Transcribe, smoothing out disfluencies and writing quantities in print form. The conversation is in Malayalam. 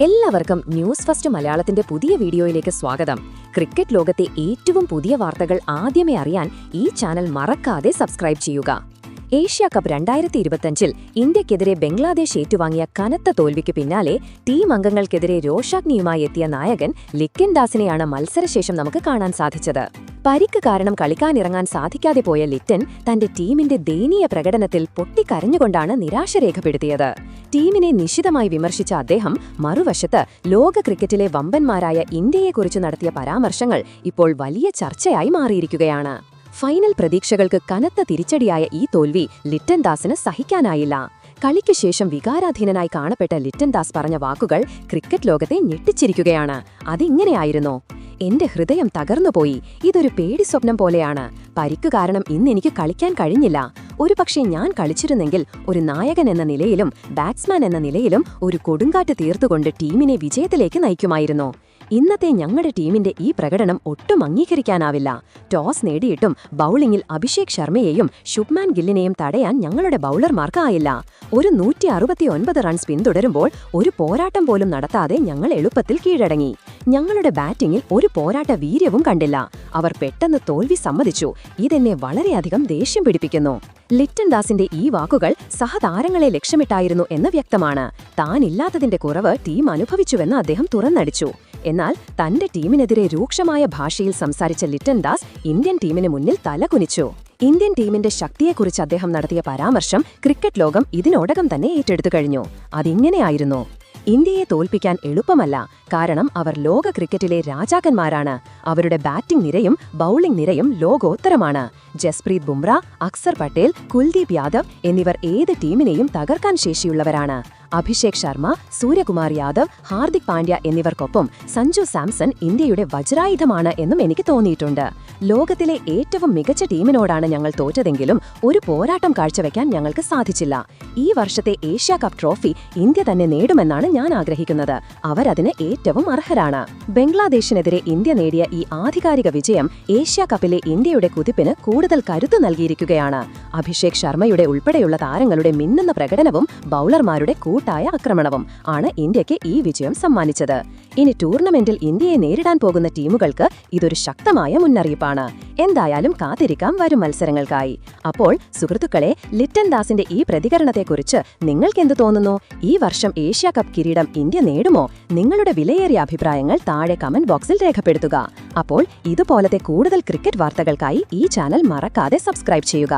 എല്ലാവർക്കും ന്യൂസ് ഫസ്റ്റ് മലയാളത്തിന്റെ പുതിയ വീഡിയോയിലേക്ക് സ്വാഗതം. ക്രിക്കറ്റ് ലോകത്തെ ഏറ്റവും പുതിയ വാർത്തകൾ ആദ്യമേ അറിയാൻ ഈ ചാനൽ മറക്കാതെ സബ്സ്ക്രൈബ് ചെയ്യുക. ഏഷ്യ കപ്പ് 2025-ൽ ഇന്ത്യക്കെതിരെ ബംഗ്ലാദേശ് ഏറ്റുവാങ്ങിയ കനത്ത തോൽവിക്ക് പിന്നാലെ ടീം അംഗങ്ങൾക്കെതിരെ രോഷാഗ്നിയുമായി എത്തിയ നായകൻ ലിക്കൻ ദാസിനെയാണ് മത്സരശേഷം നമുക്ക് കാണാൻ സാധിച്ചത്. പരിക്ക് കാരണം കളിക്കാനിറങ്ങാൻ സാധിക്കാതെ പോയ ലിറ്റൻ തന്റെ ടീമിന്റെ ദയനീയ പ്രകടനത്തിൽ പൊട്ടിക്കരഞ്ഞുകൊണ്ടാണ് നിരാശ രേഖപ്പെടുത്തിയത്. ടീമിനെ നിശിതമായി വിമർശിച്ച അദ്ദേഹം മറുവശത്ത് ലോക ക്രിക്കറ്റിലെ വമ്പന്മാരായ ഇന്ത്യയെക്കുറിച്ച് നടത്തിയ പരാമർശങ്ങൾ ഇപ്പോൾ വലിയ ചർച്ചയായി മാറിയിരിക്കുകയാണ്. ഫൈനൽ പ്രതീക്ഷകൾക്ക് കനത്ത തിരിച്ചടിയായ ഈ തോൽവി ലിറ്റൻ ദാസിന് സഹിക്കാനായില്ല. കളിക്കു ശേഷം വികാരാധീനനായി കാണപ്പെട്ട ലിറ്റൻ ദാസ് പറഞ്ഞ വാക്കുകൾ ക്രിക്കറ്റ് ലോകത്തെ ഞെട്ടിച്ചിരിക്കുകയാണ്. അതിങ്ങനെയായിരുന്നു: എന്റെ ഹൃദയം തകർന്നുപോയി. ഇതൊരു പേടി സ്വപ്നം പോലെയാണ്. പരിക്കു കാരണം ഇന്നെനിക്ക് കളിക്കാൻ കഴിഞ്ഞില്ല. ഒരുപക്ഷെ ഞാൻ കളിച്ചിരുന്നെങ്കിൽ ഒരു നായകൻ എന്ന നിലയിലും ബാറ്റ്സ്മാൻ എന്ന നിലയിലും ഒരു കൊടുങ്കാറ്റ് തീർത്തുകൊണ്ട് ടീമിനെ വിജയത്തിലേക്ക് നയിക്കുമായിരുന്നു. ഇന്നത്തെ ഞങ്ങളുടെ ടീമിന്റെ ഈ പ്രകടനം ഒട്ടും അംഗീകരിക്കാനാവില്ല. ടോസ് നേടിയിട്ടും ബൌളിംഗിൽ അഭിഷേക് ശർമ്മയെയും ശുഭ്മാൻ ഗില്ലിനെയും തടയാൻ ഞങ്ങളുടെ ബൌളർമാർക്ക് ആയില്ല. ഒരു 169 റൺസ് പിന്തുടരുമ്പോൾ ഒരു പോരാട്ടം പോലും നടത്താതെ ഞങ്ങൾ എളുപ്പത്തിൽ കീഴടങ്ങി. ഞങ്ങളുടെ ബാറ്റിംഗിൽ ഒരു പോരാട്ട വീര്യവും കണ്ടില്ല. അവർ പെട്ടെന്ന് തോൽവി സമ്മതിച്ചു. ഇതെന്നെ വളരെയധികം ദേഷ്യം പിടിപ്പിക്കുന്നു. ലിറ്റൻ ദാസിന്റെ ഈ വാക്കുകൾ സഹതാരങ്ങളെ ലക്ഷ്യമിട്ടായിരുന്നു എന്ന് വ്യക്തമാണ്. താനില്ലാത്തതിന്റെ കുറവ് ടീം അനുഭവിച്ചുവെന്ന് അദ്ദേഹം തുറന്നടിച്ചു. എന്നാൽ തന്റെ ടീമിനെതിരെ രൂക്ഷമായ ഭാഷയിൽ സംസാരിച്ച ലിറ്റൻ ദാസ് ഇന്ത്യൻ ടീമിന് മുന്നിൽ തലകുനിച്ചു. ഇന്ത്യൻ ടീമിന്റെ ശക്തിയെക്കുറിച്ച് അദ്ദേഹം നടത്തിയ പരാമർശം ക്രിക്കറ്റ് ലോകം ഇതിനോടകം തന്നെ ഏറ്റെടുത്തു കഴിഞ്ഞു. അതിങ്ങനെയായിരുന്നു: ഇന്ത്യയെ തോൽപ്പിക്കാൻ എളുപ്പമല്ല, കാരണം അവർ ലോക ക്രിക്കറ്റിലെ രാജാക്കന്മാരാണ്. അവരുടെ ബാറ്റിംഗ് നിരയും ബൌളിംഗ് നിരയും ലോകോത്തരമാണ്. ജസ്പ്രീത് ബുംറ, അക്സർ പട്ടേൽ, കുൽദീപ് യാദവ് എന്നിവർ ഏത് ടീമിനെയും തകർക്കാൻ ശേഷിയുള്ളവരാണ്. അഭിഷേക് ശർമ്മ, സൂര്യകുമാർ യാദവ്, ഹാർദിക് പാണ്ഡ്യ എന്നിവർക്കൊപ്പം സഞ്ജു സാംസൺ ഇന്ത്യയുടെ വജ്രായുധമാണ് എന്നും എനിക്ക് തോന്നിയിട്ടുണ്ട്. ലോകത്തിലെ ഏറ്റവും മികച്ച ടീമിനോടാണ് ഞങ്ങൾ തോറ്റതെങ്കിലും ഒരു പോരാട്ടം കാഴ്ചവെക്കാൻ ഞങ്ങൾക്ക് സാധിച്ചില്ല. ഈ വർഷത്തെ ഏഷ്യ കപ്പ് ട്രോഫി ഇന്ത്യ തന്നെ നേടുമെന്നാണ് ഞാൻ ആഗ്രഹിക്കുന്നത്. അവരതിന് ഏറ്റവും അർഹരാണ്. ബംഗ്ലാദേശിനെതിരെ ഇന്ത്യ നേടിയ ഈ ആധികാരിക വിജയം ഏഷ്യ കപ്പിലെ ഇന്ത്യയുടെ കുതിപ്പിന് കൂടുതൽ കരുത്തു നൽകിയിരിക്കുകയാണ്. അഭിഷേക് ശർമ്മയുടെ ഉൾപ്പെടെയുള്ള താരങ്ങളുടെ മിന്നുന്ന പ്രകടനവും ബൌളർമാരുടെ കൂട്ടായ ആക്രമണവും ആണ് ഇന്ത്യക്ക് ഈ വിജയം സമ്മാനിച്ചത്. ഇനി ടൂർണമെന്റിൽ ഇന്ത്യയെ നേരിടാൻ പോകുന്ന ടീമുകൾക്ക് ഇതൊരു ശക്തമായ മുന്നറിയിപ്പാണ്. എന്തായാലും കാത്തിരിക്കാം വരും മത്സരങ്ങൾക്കായി. അപ്പോൾ സുഹൃത്തുക്കളെ, ലിറ്റൻ ദാസിന്റെ ഈ പ്രതികരണത്തെക്കുറിച്ച് നിങ്ങൾക്കെന്ത് തോന്നുന്നു? ഈ വർഷം ഏഷ്യ കപ്പ് കിരീടം ഇന്ത്യ നേടുമോ? നിങ്ങളുടെ വിലയേറിയ അഭിപ്രായങ്ങൾ താഴെ കമന്റ് ബോക്സിൽ രേഖപ്പെടുത്തുക. അപ്പോൾ ഇതുപോലത്തെ കൂടുതൽ ക്രിക്കറ്റ് വാർത്തകൾക്കായി ഈ ചാനൽ മറക്കാതെ സബ്സ്ക്രൈബ് ചെയ്യുക.